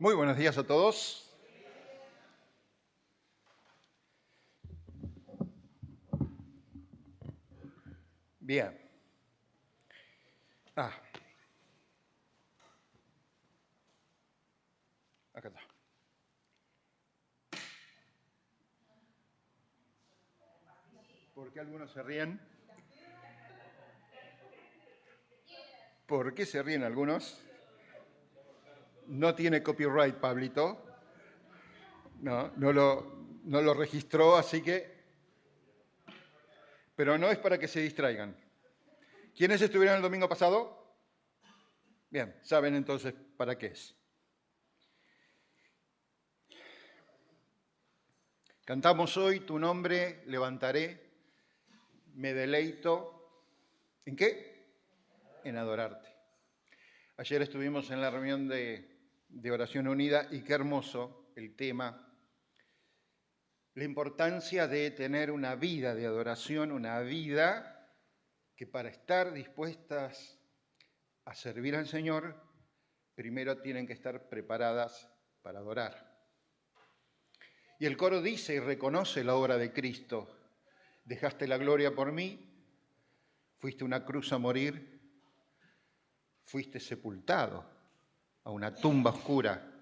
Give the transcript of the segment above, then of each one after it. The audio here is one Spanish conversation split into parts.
Muy buenos días a todos. Bien. Acá está. ¿Por qué algunos se ríen? ¿Por qué se ríen algunos? No tiene copyright, Pablito. No lo registró, así que... Pero no es para que se distraigan. ¿Quiénes estuvieron el domingo pasado? Bien, saben entonces para qué es. Cantamos hoy Tu nombre levantaré, me deleito. ¿En qué? En adorarte. Ayer estuvimos en la reunión de Oración Unida y qué hermoso el tema. La importancia de tener una vida de adoración, una vida que para estar dispuestas a servir al Señor, primero tienen que estar preparadas para adorar. Y el coro dice y reconoce la obra de Cristo. Dejaste la gloria por mí, fuiste a una cruz a morir, fuiste sepultado a una tumba oscura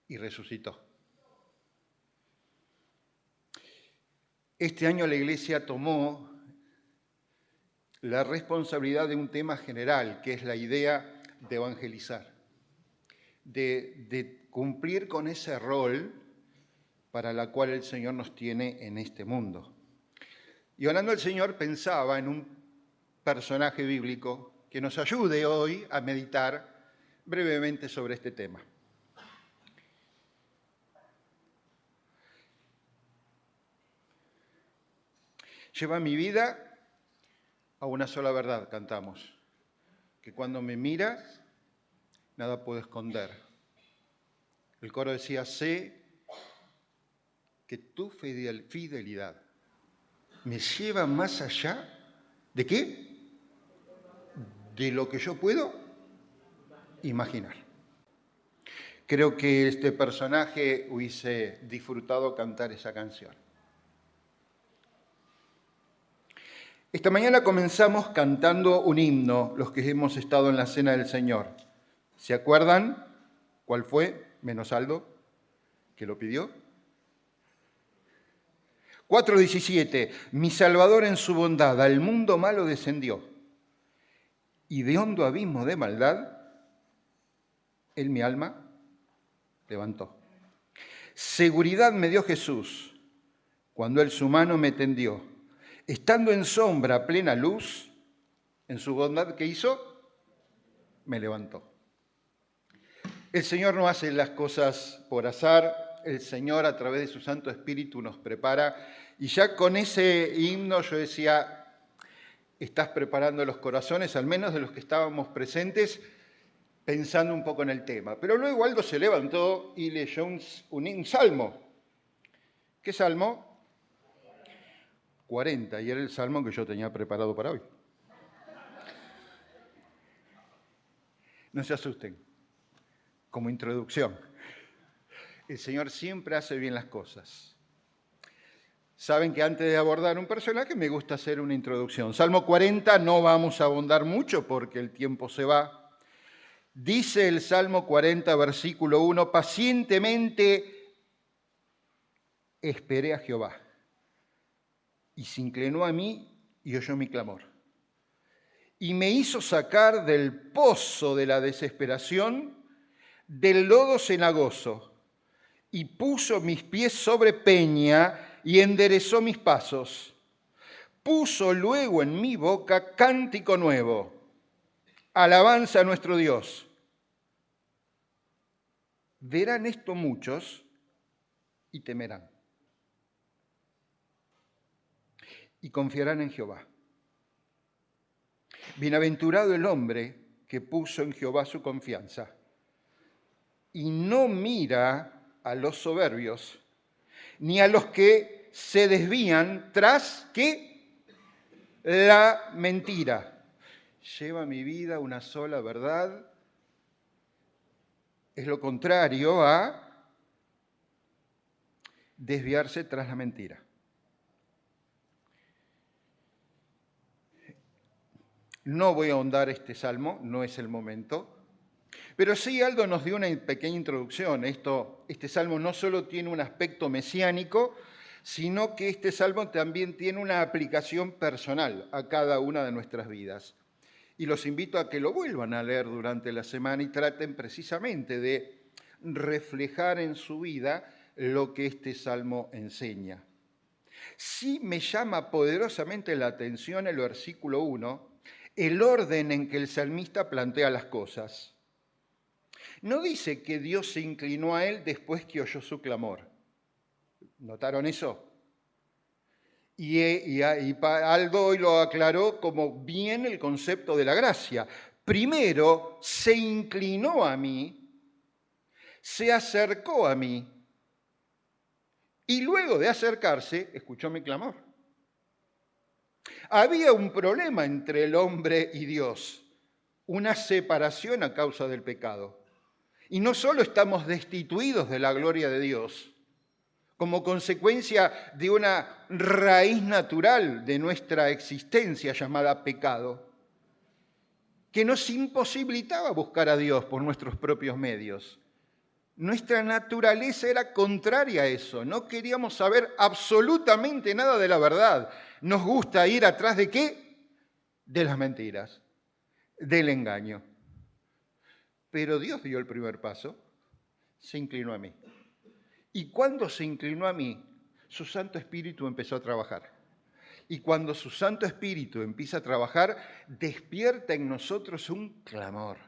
y resucitó. Este año la Iglesia tomó la responsabilidad de un tema general, que es la idea de evangelizar, de cumplir con ese rol para la cual el Señor nos tiene en este mundo. Y orando al Señor pensaba en un personaje bíblico que nos ayude hoy a meditar brevemente sobre este tema. Lleva mi vida a una sola verdad, cantamos, que cuando me miras, nada puedo esconder. El coro decía, sé que tu fidelidad me lleva más allá de ¿qué? De lo que yo puedo imaginar. Creo que este personaje hubiese disfrutado cantar esa canción. Esta mañana comenzamos cantando un himno, los que hemos estado en la Cena del Señor. ¿Se acuerdan cuál fue, menos Aldo, que lo pidió? 4:17. Mi Salvador en su bondad al mundo malo descendió, y de hondo abismo de maldad, él mi alma levantó. Seguridad me dio Jesús cuando él su mano me tendió. Estando en sombra plena luz, en su bondad, ¿qué hizo? Me levantó. El Señor no hace las cosas por azar, el Señor a través de su Santo Espíritu nos prepara. Y ya con ese himno yo decía, estás preparando los corazones, al menos de los que estábamos presentes, pensando un poco en el tema. Pero luego Aldo se levantó y leyó un salmo. ¿Qué salmo? 40, y era el salmo que yo tenía preparado para hoy. No se asusten, como introducción. El Señor siempre hace bien las cosas. Saben que antes de abordar un personaje me gusta hacer una introducción. Salmo 40 no vamos a abundar mucho porque el tiempo se va. Dice el Salmo 40, versículo 1, pacientemente esperé a Jehová y se inclinó a mí y oyó mi clamor. Y me hizo sacar del pozo de la desesperación, del lodo cenagoso, y puso mis pies sobre peña y enderezó mis pasos. Puso luego en mi boca cántico nuevo, alabanza a nuestro Dios. Verán esto muchos y temerán. Y confiarán en Jehová. Bienaventurado el hombre que puso en Jehová su confianza y no mira a los soberbios, ni a los que se desvían tras ¿qué? La mentira. Lleva mi vida una sola verdad, es lo contrario a desviarse tras la mentira. No voy a ahondar este salmo, no es el momento, pero sí Aldo nos dio una pequeña introducción. Este salmo no solo tiene un aspecto mesiánico, sino que este salmo también tiene una aplicación personal a cada una de nuestras vidas. Y los invito a que lo vuelvan a leer durante la semana y traten precisamente de reflejar en su vida lo que este salmo enseña. Sí me llama poderosamente la atención el versículo 1, el orden en que el salmista plantea las cosas. No dice que Dios se inclinó a él después que oyó su clamor. ¿Notaron eso? Y Aldo hoy lo aclaró como bien el concepto de la gracia. Primero se inclinó a mí, se acercó a mí, y luego de acercarse, escuchó mi clamor. Había un problema entre el hombre y Dios, una separación a causa del pecado. Y no solo estamos destituidos de la gloria de Dios, como consecuencia de una raíz natural de nuestra existencia llamada pecado, que nos imposibilitaba buscar a Dios por nuestros propios medios. Nuestra naturaleza era contraria a eso, no queríamos saber absolutamente nada de la verdad. Nos gusta ir atrás ¿de qué? De las mentiras, del engaño. Pero Dios dio el primer paso, se inclinó a mí. Y cuando se inclinó a mí, su Santo Espíritu empezó a trabajar. Y cuando su Santo Espíritu empieza a trabajar, despierta en nosotros un clamor,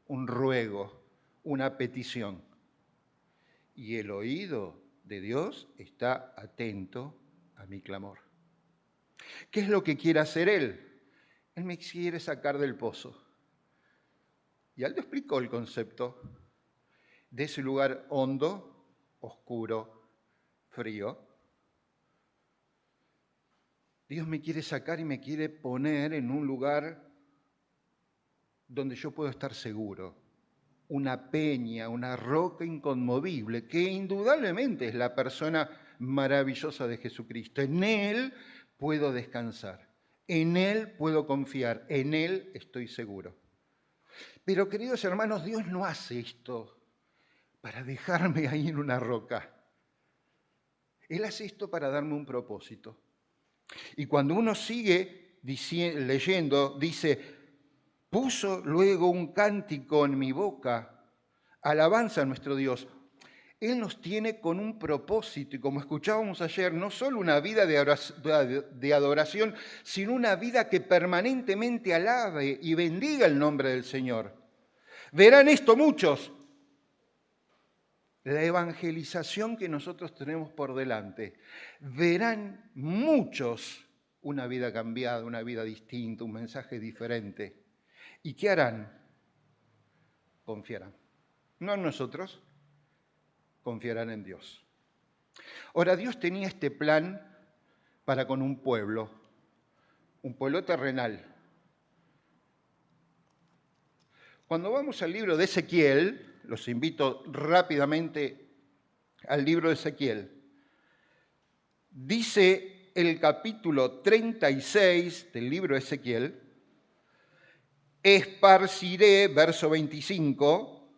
un ruego, una petición. Y el oído de Dios está atento a mi clamor. ¿Qué es lo que quiere hacer Él? Él me quiere sacar del pozo. Y Aldo explicó el concepto de ese lugar hondo, oscuro, frío. Dios me quiere sacar y me quiere poner en un lugar donde yo puedo estar seguro. Una peña, una roca inconmovible, que indudablemente es la persona maravillosa de Jesucristo. En Él puedo descansar, en Él puedo confiar, en Él estoy seguro. Pero, queridos hermanos, Dios no hace esto para dejarme ahí en una roca. Él hace esto para darme un propósito. Y cuando uno sigue leyendo, dice, puso luego un cántico en mi boca, alabanza a nuestro Dios. Él nos tiene con un propósito y como escuchábamos ayer, no solo una vida de adoración, sino una vida que permanentemente alabe y bendiga el nombre del Señor. Verán esto muchos, la evangelización que nosotros tenemos por delante. Verán muchos una vida cambiada, una vida distinta, un mensaje diferente. ¿Y qué harán? Confiarán. No en nosotros, confiarán en Dios. Ahora, Dios tenía este plan para con un pueblo terrenal. Cuando vamos al libro de Ezequiel, los invito rápidamente al libro de Ezequiel, dice el capítulo 36 del libro de Ezequiel, esparciré, verso 25,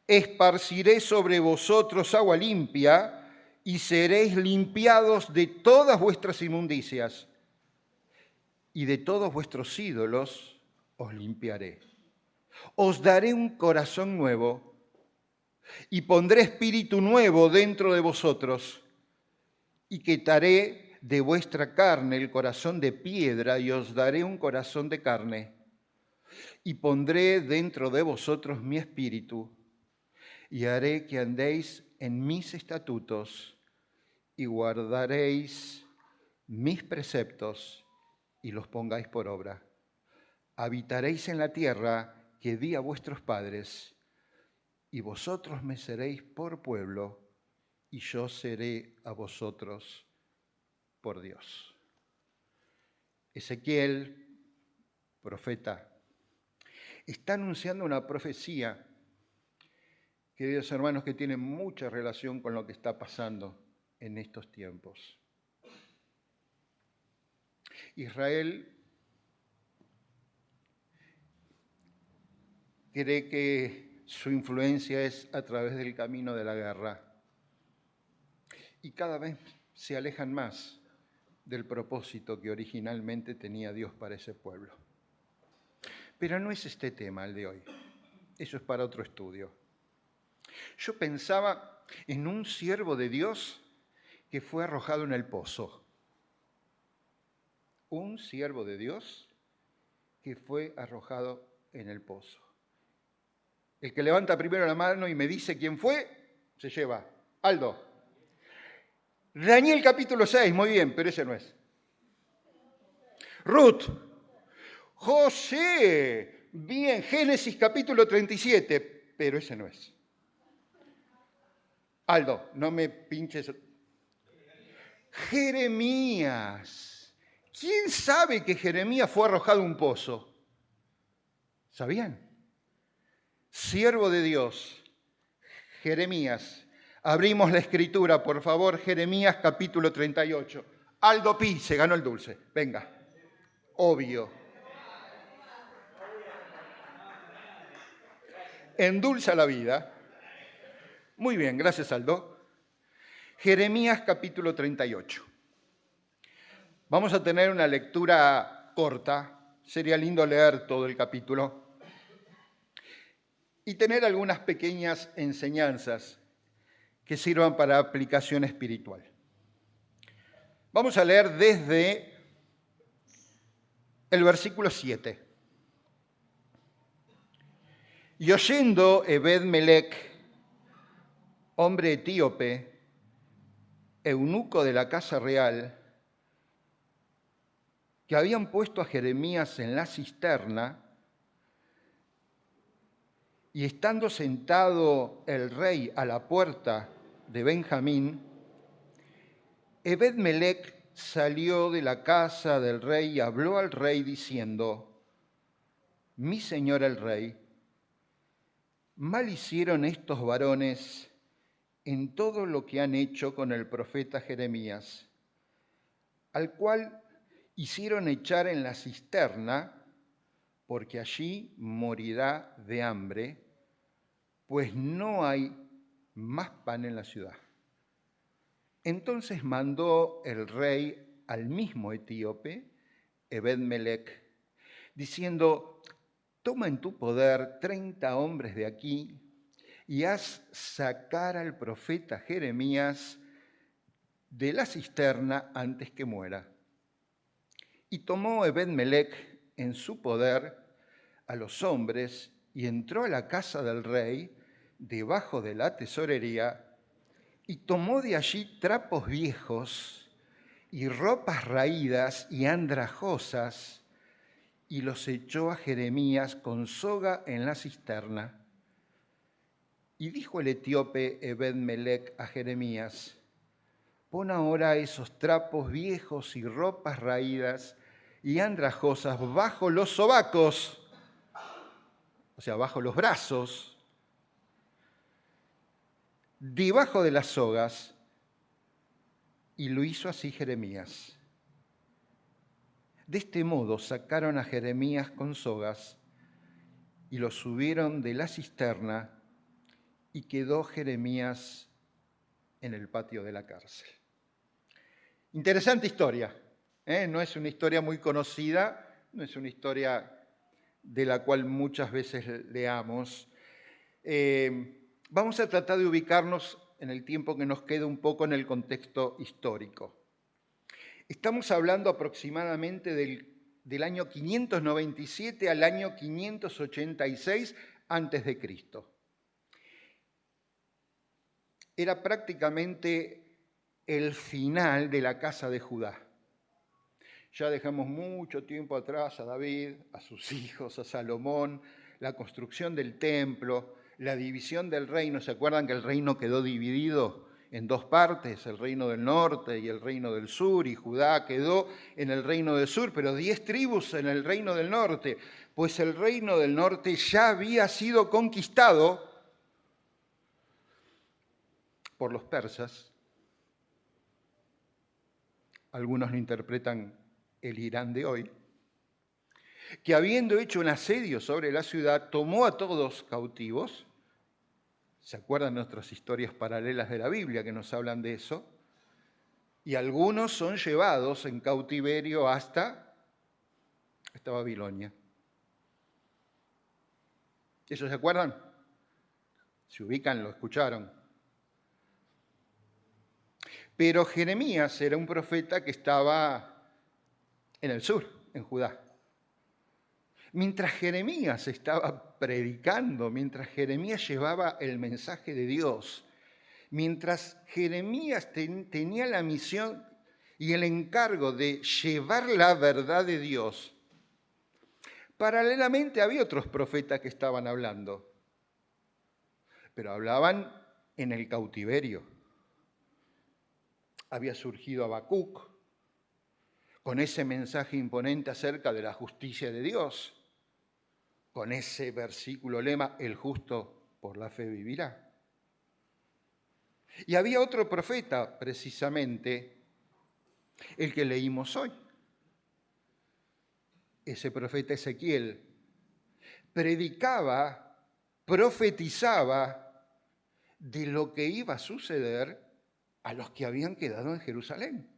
esparciré sobre vosotros agua limpia y seréis limpiados de todas vuestras inmundicias y de todos vuestros ídolos os limpiaré. Os daré un corazón nuevo y pondré espíritu nuevo dentro de vosotros y quitaré de vuestra carne el corazón de piedra y os daré un corazón de carne y pondré dentro de vosotros mi espíritu y haré que andéis en mis estatutos y guardaréis mis preceptos y los pongáis por obra. Habitaréis en la tierra que di a vuestros padres, y vosotros me seréis por pueblo, y yo seré a vosotros por Dios. Ezequiel, profeta, está anunciando una profecía queridos hermanos, que tiene mucha relación con lo que está pasando en estos tiempos. Israel cree que su influencia es a través del camino de la guerra y cada vez se alejan más del propósito que originalmente tenía Dios para ese pueblo. Pero no es este tema el de hoy, eso es para otro estudio. Yo pensaba en un siervo de Dios que fue arrojado en el pozo. Un siervo de Dios que fue arrojado en el pozo. El que levanta primero la mano y me dice quién fue, se lleva. Aldo. Daniel capítulo 6, muy bien, pero ese no es. Ruth. José. Bien, Génesis capítulo 37, pero ese no es. Aldo, no me pinches. Jeremías. ¿Quién sabe que Jeremías fue arrojado a un pozo? ¿Sabían? Siervo de Dios, Jeremías. Abrimos la escritura, por favor, Jeremías capítulo 38. Aldo Pi, se ganó el dulce. Venga. Obvio. Endulza la vida. Muy bien, gracias Aldo. Jeremías capítulo 38. Vamos a tener una lectura corta. Sería lindo leer todo el capítulo. Y tener algunas pequeñas enseñanzas que sirvan para aplicación espiritual. Vamos a leer desde el versículo 7. Y oyendo Ebed-Melech, hombre etíope, eunuco de la casa real, que habían puesto a Jeremías en la cisterna, y estando sentado el rey a la puerta de Benjamín, Ebed-Melech salió de la casa del rey y habló al rey diciendo: mi señor el rey, mal hicieron estos varones en todo lo que han hecho con el profeta Jeremías, al cual hicieron echar en la cisterna, porque allí morirá de hambre, pues no hay más pan en la ciudad. Entonces mandó el rey al mismo etíope, Ebed-Melech, diciendo: toma en tu poder 30 hombres de aquí y haz sacar al profeta Jeremías de la cisterna antes que muera. Y tomó Ebed-Melech en su poder a los hombres y entró a la casa del rey debajo de la tesorería y tomó de allí trapos viejos y ropas raídas y andrajosas y los echó a Jeremías con soga en la cisterna. Y dijo el etíope Ebed-Melech a Jeremías: pon ahora esos trapos viejos y ropas raídas y andrajosas bajo los sobacos, o sea, bajo los brazos, debajo de las sogas. Y lo hizo así Jeremías. De este modo sacaron a Jeremías con sogas y lo subieron de la cisterna, y quedó Jeremías en el patio de la cárcel. Interesante historia, ¿eh? No es una historia muy conocida, no es una historia de la cual muchas veces leamos. Vamos a tratar de ubicarnos en el tiempo que nos queda un poco en el contexto histórico. Estamos hablando aproximadamente del año 597 al año 586 a.C. Era prácticamente el final de la casa de Judá. Ya dejamos mucho tiempo atrás a David, a sus hijos, a Salomón, la construcción del templo, la división del reino. ¿Se acuerdan que el reino quedó dividido en dos partes? El reino del norte y el reino del sur, y Judá quedó en el reino del sur, pero 10 tribus en el reino del norte. Pues el reino del norte ya había sido conquistado por los persas. Algunos lo interpretan el Irán de hoy, que habiendo hecho un asedio sobre la ciudad, tomó a todos cautivos. ¿Se acuerdan nuestras historias paralelas de la Biblia que nos hablan de eso? Y algunos son llevados en cautiverio hasta Babilonia. ¿Eso se acuerdan? Se ubican, lo escucharon. Pero Jeremías era un profeta que estaba en el sur, en Judá. Mientras Jeremías estaba predicando, mientras Jeremías llevaba el mensaje de Dios, mientras Jeremías tenía la misión y el encargo de llevar la verdad de Dios, paralelamente había otros profetas que estaban hablando, pero hablaban en el cautiverio. Había surgido Habacuc con ese mensaje imponente acerca de la justicia de Dios, con ese versículo lema, el justo por la fe vivirá. Y había otro profeta, precisamente, el que leímos hoy. Ese profeta Ezequiel predicaba, profetizaba de lo que iba a suceder a los que habían quedado en Jerusalén.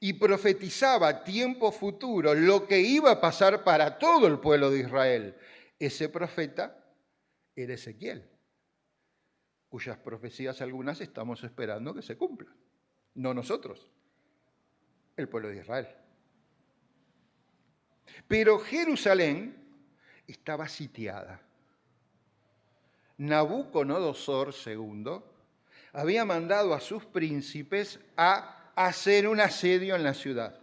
Y profetizaba tiempo futuro lo que iba a pasar para todo el pueblo de Israel. Ese profeta era Ezequiel, cuyas profecías algunas estamos esperando que se cumplan. No nosotros, el pueblo de Israel. Pero Jerusalén estaba sitiada. Nabucodonosor II había mandado a sus príncipes a hacer un asedio en la ciudad.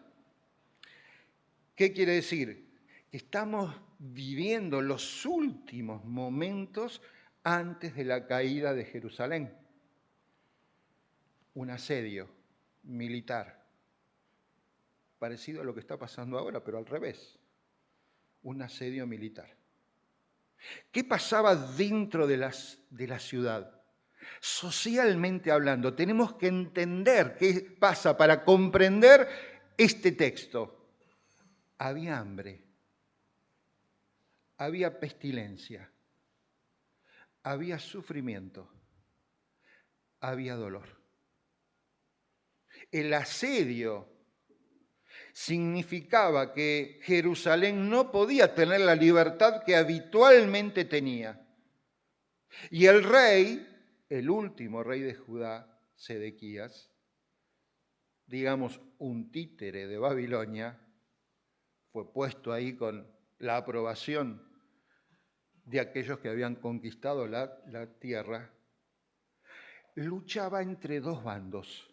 ¿Qué quiere decir? Que estamos viviendo los últimos momentos antes de la caída de Jerusalén. Un asedio militar, parecido a lo que está pasando ahora, pero al revés. Un asedio militar. ¿Qué pasaba dentro de la ciudad? Socialmente hablando, tenemos que entender qué pasa para comprender este texto. Había hambre, había pestilencia, había sufrimiento, había dolor. El asedio significaba que Jerusalén no podía tener la libertad que habitualmente tenía. Y el rey, el último rey de Judá, Sedequías, digamos un títere de Babilonia, fue puesto ahí con la aprobación de aquellos que habían conquistado la tierra, luchaba entre dos bandos.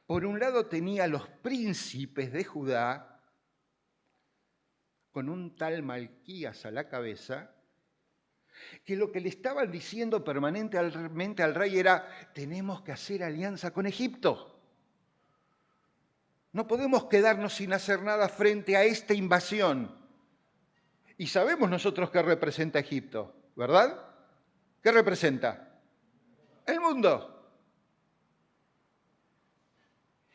Por un lado tenía a los príncipes de Judá, con un tal Malquías a la cabeza, que lo que le estaban diciendo permanentemente al rey era: tenemos que hacer alianza con Egipto. No podemos quedarnos sin hacer nada frente a esta invasión. Y sabemos nosotros qué representa Egipto, ¿verdad? ¿Qué representa? El mundo.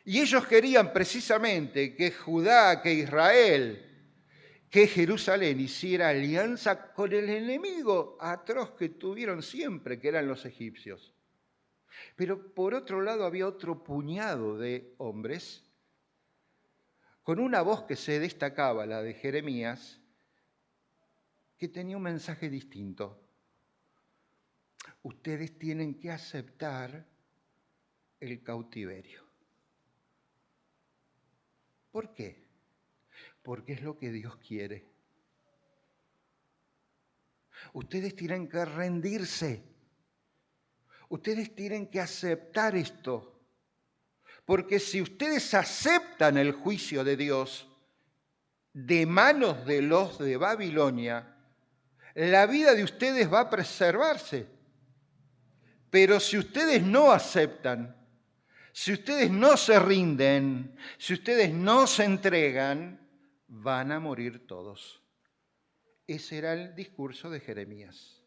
Y ellos querían precisamente que Judá, que Israel, que Jerusalén hiciera alianza con el enemigo atroz que tuvieron siempre, que eran los egipcios. Pero por otro lado había otro puñado de hombres con una voz que se destacaba, la de Jeremías, que tenía un mensaje distinto. Ustedes tienen que aceptar el cautiverio. ¿Por qué? Porque es lo que Dios quiere. Ustedes tienen que rendirse. Ustedes tienen que aceptar esto. Porque si ustedes aceptan el juicio de Dios de manos de los de Babilonia, la vida de ustedes va a preservarse. Pero si ustedes no aceptan, si ustedes no se rinden, si ustedes no se entregan, van a morir todos. Ese era el discurso de Jeremías.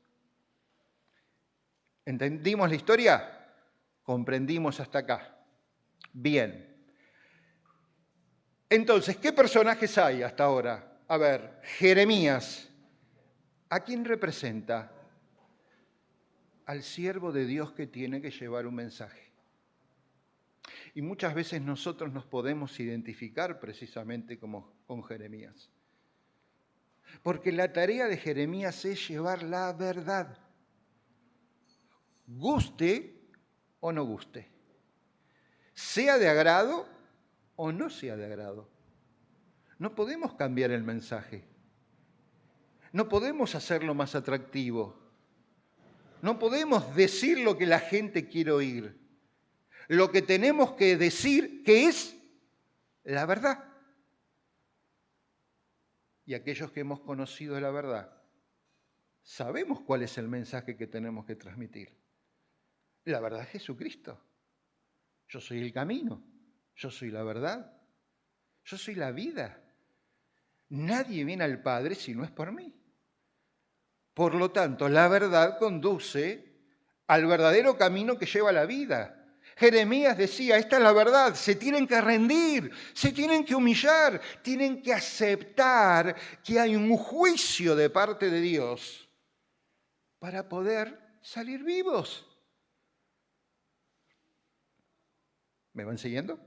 ¿Entendimos la historia? ¿Comprendimos hasta acá? Bien. Entonces, ¿qué personajes hay hasta ahora? A ver, Jeremías. ¿A quién representa? Al siervo de Dios que tiene que llevar un mensaje. Y muchas veces nosotros nos podemos identificar precisamente como con Jeremías. Porque la tarea de Jeremías es llevar la verdad. Guste o no guste. Sea de agrado o no sea de agrado. No podemos cambiar el mensaje. No podemos hacerlo más atractivo. No podemos decir lo que la gente quiere oír. Lo que tenemos que decir que es la verdad. Y aquellos que hemos conocido la verdad, sabemos cuál es el mensaje que tenemos que transmitir. La verdad es Jesucristo. Yo soy el camino, yo soy la verdad, yo soy la vida. Nadie viene al Padre si no es por mí. Por lo tanto, la verdad conduce al verdadero camino que lleva a la vida. Jeremías decía, esta es la verdad, se tienen que rendir, se tienen que humillar, tienen que aceptar que hay un juicio de parte de Dios para poder salir vivos. ¿Me van siguiendo?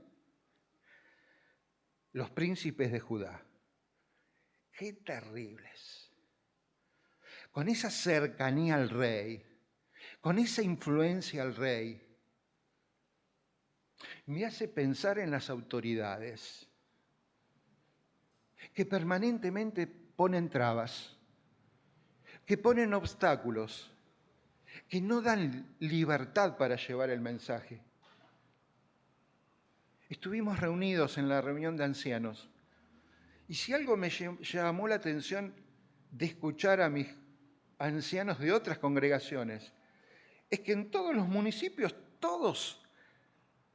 Los príncipes de Judá, qué terribles. Con esa cercanía al rey, con esa influencia al rey, me hace pensar en las autoridades que permanentemente ponen trabas, que ponen obstáculos, que no dan libertad para llevar el mensaje. Estuvimos reunidos en la reunión de ancianos y si algo me llamó la atención de escuchar a mis ancianos de otras congregaciones, es que en todos los municipios, todos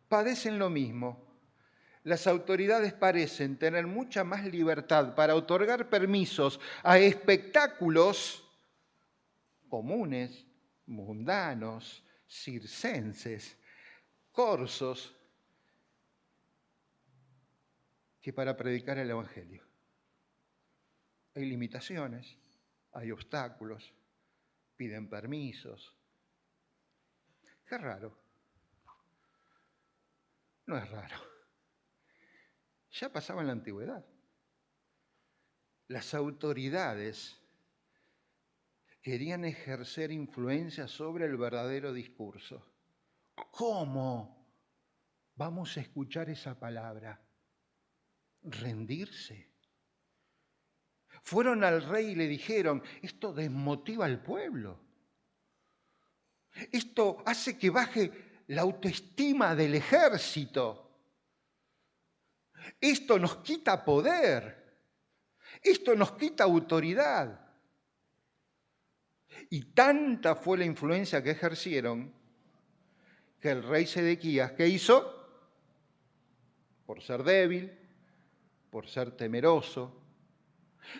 padecen lo mismo. Las autoridades parecen tener mucha más libertad para otorgar permisos a espectáculos comunes, mundanos, circenses, corsos, que para predicar el Evangelio. Hay limitaciones, hay obstáculos, piden permisos. Qué raro. No es raro. Ya pasaba en la antigüedad. Las autoridades querían ejercer influencia sobre el verdadero discurso. ¿Cómo vamos a escuchar esa palabra? Rendirse. Fueron al rey y le dijeron, esto desmotiva al pueblo. Esto hace que baje la autoestima del ejército. Esto nos quita poder. Esto nos quita autoridad. Y tanta fue la influencia que ejercieron que el rey Sedequías, ¿qué hizo? Por ser débil, por ser temeroso,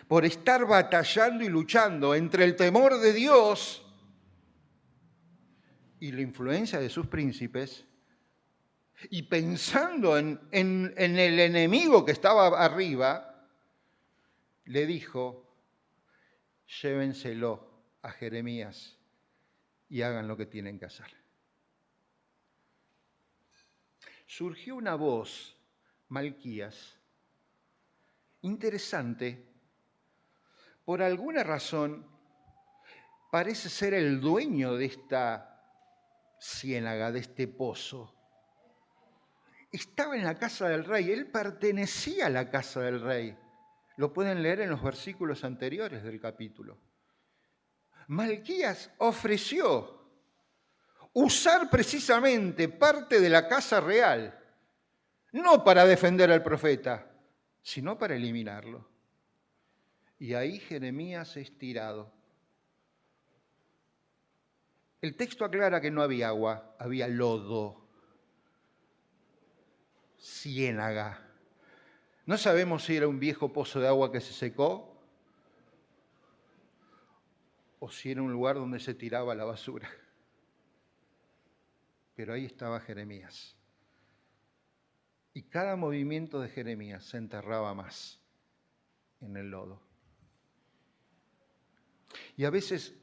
por estar batallando y luchando entre el temor de Dios y la influencia de sus príncipes, y pensando en el enemigo que estaba arriba, le dijo, llévenselo a Jeremías y hagan lo que tienen que hacer. Surgió una voz, Malquías, interesante. Por alguna razón, parece ser el dueño de esta ciénaga, de este pozo. Estaba en la casa del rey, él pertenecía a la casa del rey. Lo pueden leer en los versículos anteriores del capítulo. Malquías ofreció usar precisamente parte de la casa real, no para defender al profeta, sino para eliminarlo. Y ahí Jeremías es tirado. El texto aclara que no había agua, había lodo, ciénaga. No sabemos si era un viejo pozo de agua que se secó o si era un lugar donde se tiraba la basura. pero ahí estaba Jeremías. Y cada movimiento de Jeremías se enterraba más en el lodo. Y a veces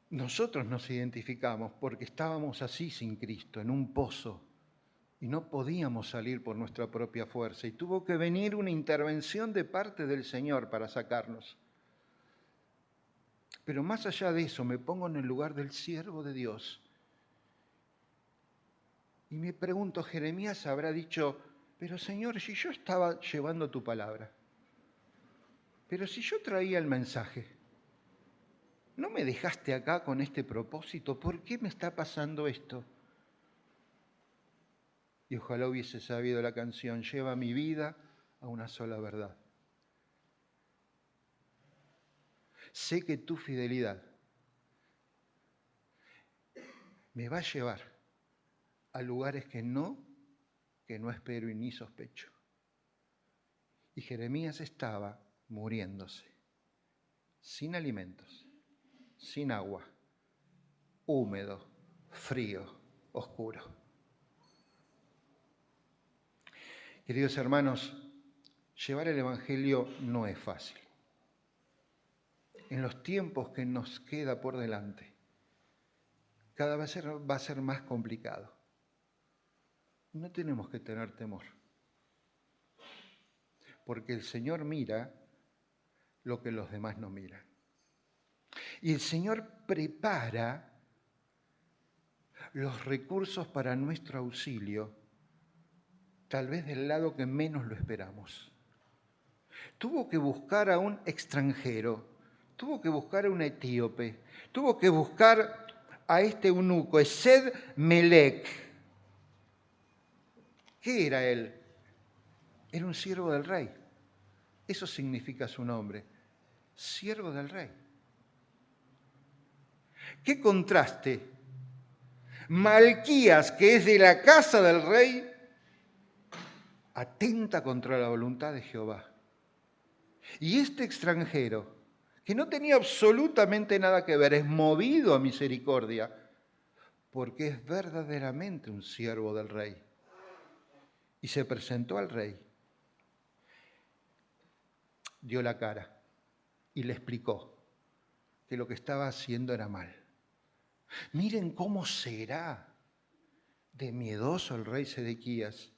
nosotros nos identificamos porque estábamos así sin Cristo, en un pozo, y no podíamos salir por nuestra propia fuerza. Y tuvo que venir una intervención de parte del Señor para sacarnos. Pero más allá de eso, me pongo en el lugar del siervo de Dios. Y me pregunto, Jeremías habrá dicho, pero Señor, si yo estaba llevando tu palabra, pero si yo traía el mensaje, ¿no me dejaste acá con este propósito? ¿Por qué me está pasando esto? Y ojalá hubiese sabido la canción, lleva mi vida a una sola verdad. Sé que tu fidelidad me va a llevar a lugares que no espero y ni sospecho. Y Jeremías estaba muriéndose, sin alimentos, sin agua, húmedo, frío, oscuro. Queridos hermanos, llevar el Evangelio no es fácil. En los tiempos que nos queda por delante, cada vez va a ser más complicado. No tenemos que tener temor, porque el Señor mira lo que los demás no miran. Y el Señor prepara los recursos para nuestro auxilio, tal vez del lado que menos lo esperamos. Tuvo que buscar a un extranjero, tuvo que buscar a un etíope, tuvo que buscar a este eunuco, Esed-Melech. ¿Qué era él? Era un siervo del rey. Eso significa su nombre, siervo del rey. ¡Qué contraste! Malquías, que es de la casa del rey, atenta contra la voluntad de Jehová. Y este extranjero, que no tenía absolutamente nada que ver, es movido a misericordia, porque es verdaderamente un siervo del rey. Y se presentó al rey, dio la cara y le explicó que lo que estaba haciendo era mal. Miren cómo será de miedoso el rey Sedequías,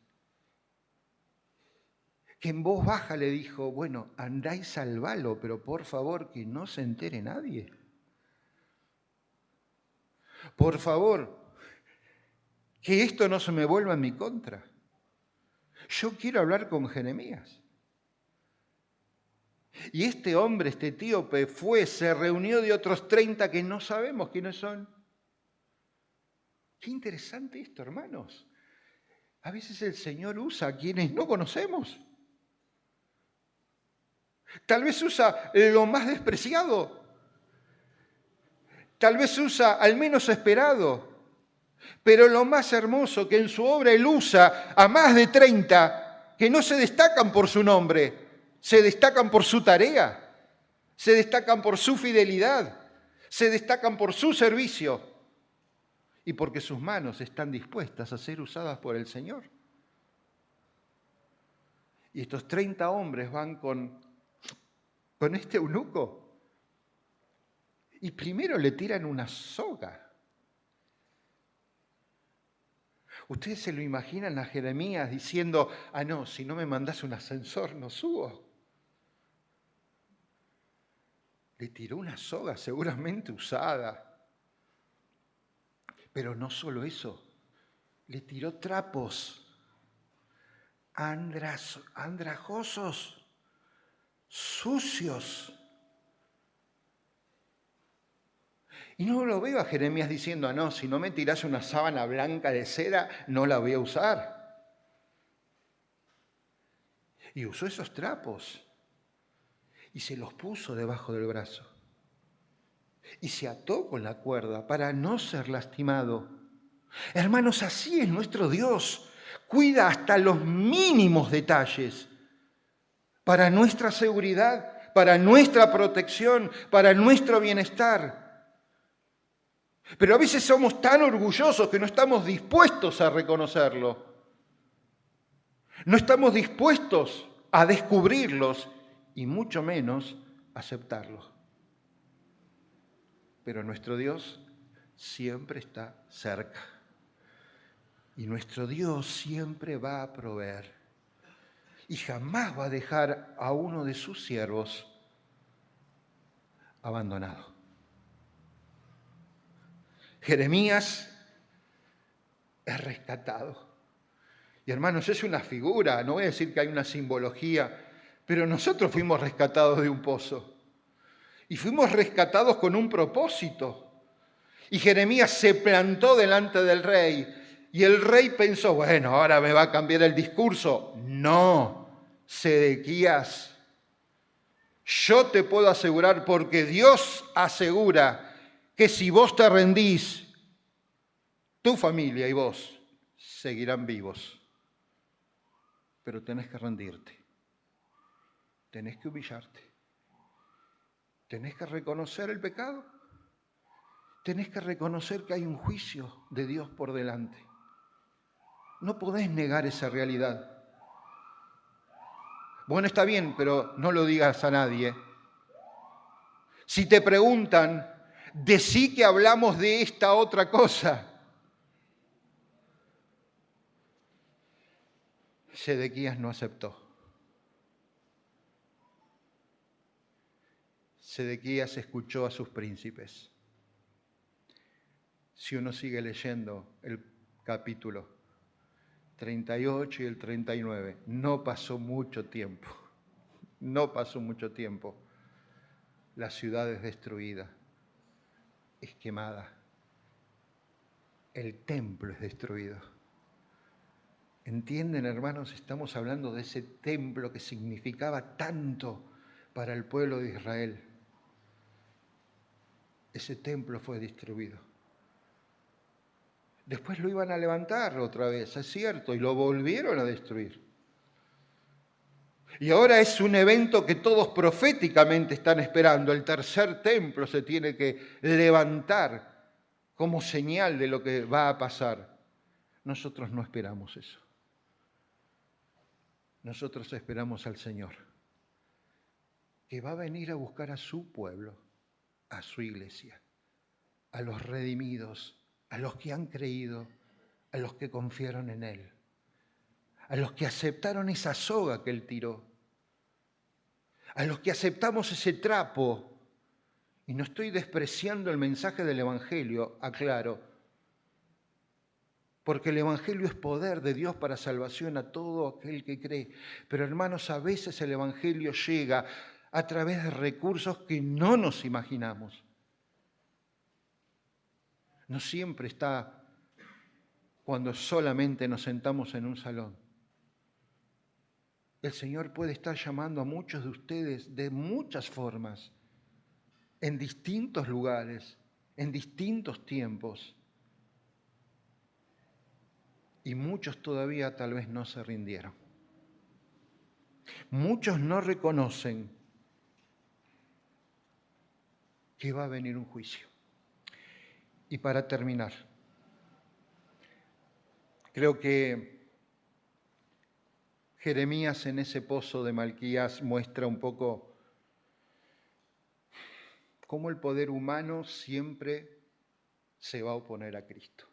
que en voz baja le dijo, bueno, andá y salvalo, pero por favor que no se entere nadie. Por favor, que esto no se me vuelva en mi contra. Yo quiero hablar con Jeremías. Y este hombre, este etíope, se reunió de otros 30 que no sabemos quiénes son. Qué interesante esto, hermanos. A veces el Señor usa a quienes no conocemos. Tal vez usa lo más despreciado. Tal vez usa al menos esperado. Pero lo más hermoso, que en su obra Él usa a más de 30 que no se destacan por su nombre, se destacan por su tarea, se destacan por su fidelidad, se destacan por su servicio y porque sus manos están dispuestas a ser usadas por el Señor. Y estos 30 hombres van con este eunuco y primero le tiran una soga. ¿Ustedes se lo imaginan a Jeremías diciendo, no, si no me mandás un ascensor no subo? Le tiró una soga seguramente usada. Pero no solo eso, le tiró trapos andrajosos, sucios. Y no lo veo a Jeremías diciendo, no, si no me tirás una sábana blanca de seda, no la voy a usar. Y usó esos trapos y se los puso debajo del brazo. Y se ató con la cuerda para no ser lastimado. Hermanos, así es nuestro Dios. Cuida hasta los mínimos detalles para nuestra seguridad, para nuestra protección, para nuestro bienestar. Pero a veces somos tan orgullosos que no estamos dispuestos a reconocerlo. No estamos dispuestos a descubrirlos y mucho menos a aceptarlos. Pero nuestro Dios siempre está cerca. Y nuestro Dios siempre va a proveer. Y jamás va a dejar a uno de sus siervos abandonado. Jeremías es rescatado. Y hermanos, es una figura, no voy a decir que hay una simbología, pero nosotros fuimos rescatados de un pozo. Y fuimos rescatados con un propósito. Y Jeremías se plantó delante del rey. Y el rey pensó, bueno, ahora me va a cambiar el discurso. No, Sedequías, yo te puedo asegurar, porque Dios asegura que si vos te rendís, tu familia y vos seguirán vivos. Pero tenés que rendirte, tenés que humillarte, tenés que reconocer el pecado, tenés que reconocer que hay un juicio de Dios por delante. No podés negar esa realidad. Bueno, está bien, pero no lo digas a nadie. Si te preguntan, decí que hablamos de esta otra cosa. Sedequías no aceptó. Sedequías escuchó a sus príncipes. Si uno sigue leyendo el capítulo 38 y el 39, no pasó mucho tiempo. La ciudad es destruida, es quemada. El templo es destruido. ¿Entienden, hermanos? Estamos hablando de ese templo que significaba tanto para el pueblo de Israel. Ese templo fue destruido. Después lo iban a levantar otra vez, es cierto, y lo volvieron a destruir. Y ahora es un evento que todos proféticamente están esperando. El tercer templo se tiene que levantar como señal de lo que va a pasar. Nosotros no esperamos eso. Nosotros esperamos al Señor, que va a venir a buscar a su pueblo, a su iglesia, a los redimidos, a los que han creído, a los que confiaron en Él, a los que aceptaron esa soga que Él tiró, a los que aceptamos ese trapo. Y no estoy despreciando el mensaje del Evangelio, aclaro, porque el Evangelio es poder de Dios para salvación a todo aquel que cree. Pero hermanos, a veces el Evangelio llega a través de recursos que no nos imaginamos. No siempre está cuando solamente nos sentamos en un salón. El Señor puede estar llamando a muchos de ustedes de muchas formas, en distintos lugares, en distintos tiempos. Y muchos todavía tal vez no se rindieron. Muchos no reconocen que va a venir un juicio. Y para terminar, creo que Jeremías en ese pozo de Malquías muestra un poco cómo el poder humano siempre se va a oponer a Cristo.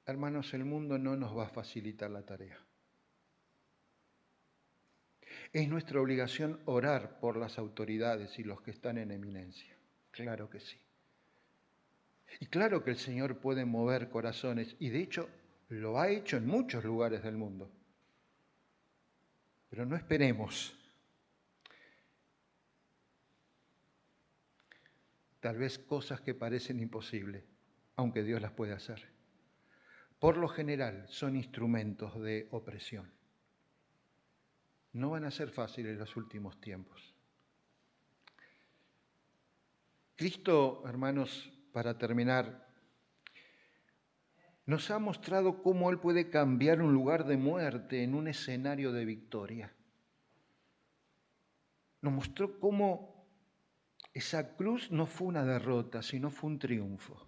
Hermanos, el mundo no nos va a facilitar la tarea. Es nuestra obligación orar por las autoridades y los que están en eminencia. Claro que sí. Y claro que el Señor puede mover corazones, y de hecho lo ha hecho en muchos lugares del mundo. Pero no esperemos. Tal vez cosas que parecen imposibles, aunque Dios las puede hacer. Por lo general son instrumentos de opresión. No van a ser fáciles los últimos tiempos. Cristo, hermanos, para terminar, nos ha mostrado cómo Él puede cambiar un lugar de muerte en un escenario de victoria. Nos mostró cómo esa cruz no fue una derrota, sino fue un triunfo.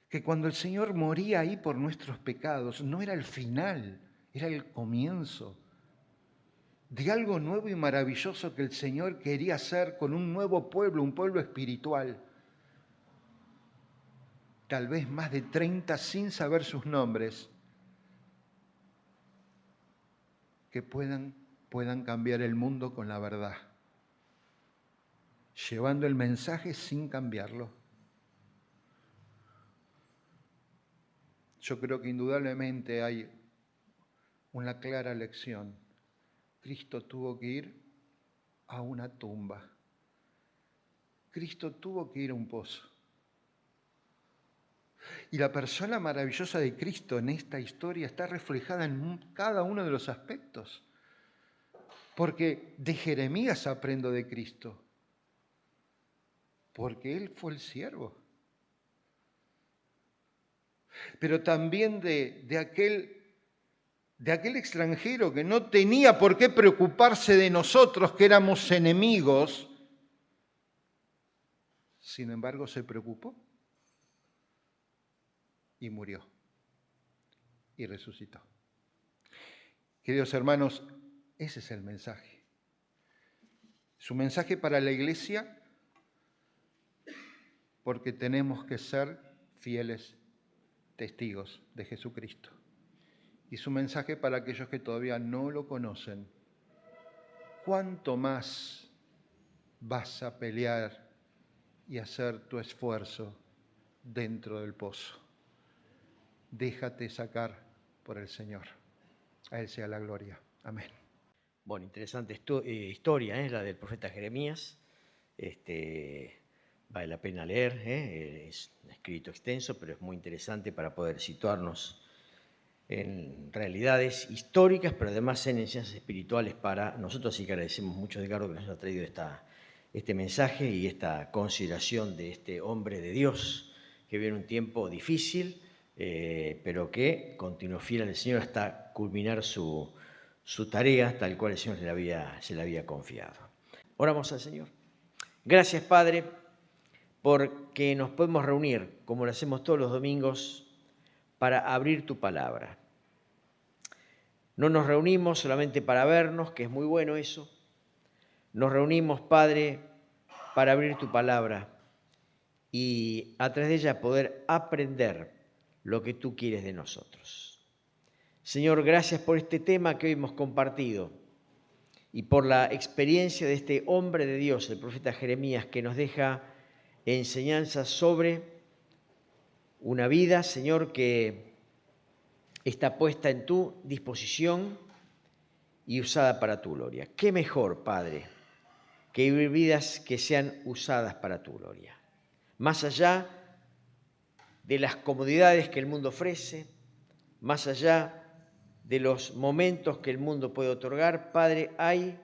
Que cuando el Señor moría ahí por nuestros pecados, no era el final, era el comienzo de algo nuevo y maravilloso que el Señor quería hacer con un nuevo pueblo, un pueblo espiritual. Tal vez más de 30 sin saber sus nombres, que puedan cambiar el mundo con la verdad, llevando el mensaje sin cambiarlo. Yo creo que indudablemente hay una clara lección. Cristo tuvo que ir a una tumba. Cristo tuvo que ir a un pozo. Y la persona maravillosa de Cristo en esta historia está reflejada en cada uno de los aspectos. Porque de Jeremías aprendo de Cristo. Porque él fue el siervo. Pero también de aquel extranjero que no tenía por qué preocuparse de nosotros, que éramos enemigos. Sin embargo, se preocupó y murió y resucitó. Queridos hermanos, ese es el mensaje. Su mensaje para la iglesia, porque tenemos que ser fieles testigos de Jesucristo. Y su mensaje para aquellos que todavía no lo conocen. ¿Cuánto más vas a pelear y hacer tu esfuerzo dentro del pozo? Déjate sacar por el Señor. A Él sea la gloria. Amén. Bueno, interesante historia, la del profeta Jeremías. Vale la pena leer, es un escrito extenso, pero es muy interesante para poder situarnos en realidades históricas, pero además en enseñanzas espirituales para nosotros. Así que agradecemos mucho, Edgardo, que nos haya traído este mensaje y esta consideración de este hombre de Dios que vive en un tiempo difícil, pero que continuó fiel al Señor hasta culminar su tarea tal cual el Señor se le había confiado. Oramos al Señor. Gracias, Padre, porque nos podemos reunir, como lo hacemos todos los domingos, para abrir tu palabra. No nos reunimos solamente para vernos, que es muy bueno eso. Nos reunimos, Padre, para abrir tu palabra y a través de ella poder aprender lo que tú quieres de nosotros. Señor, gracias por este tema que hoy hemos compartido y por la experiencia de este hombre de Dios, el profeta Jeremías, que nos deja enseñanzas sobre una vida, Señor, que está puesta en tu disposición y usada para tu gloria. ¿Qué mejor, Padre, que vivir vidas que sean usadas para tu gloria? Más allá de las comodidades que el mundo ofrece, más allá de los momentos que el mundo puede otorgar, Padre, hay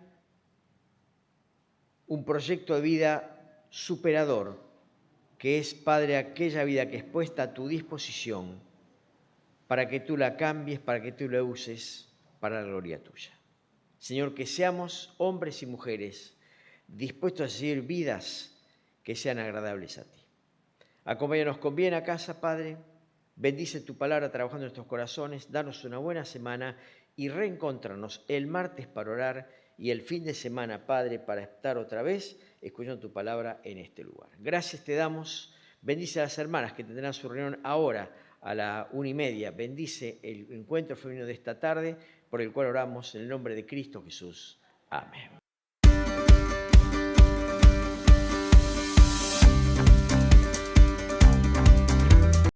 un proyecto de vida superador, que es, Padre, aquella vida que es puesta a tu disposición para que tú la cambies, para que tú la uses para la gloria tuya. Señor, que seamos hombres y mujeres dispuestos a seguir vidas que sean agradables a ti. Acompáñanos con bien a casa, Padre. Bendice tu palabra trabajando en nuestros corazones. Danos una buena semana y reencontrarnos el martes para orar y el fin de semana, Padre, para estar otra vez escuchando tu palabra en este lugar. Gracias te damos. Bendice a las hermanas que tendrán su reunión ahora a la 1:30. Bendice el encuentro femenino de esta tarde por el cual oramos en el nombre de Cristo Jesús. Amén.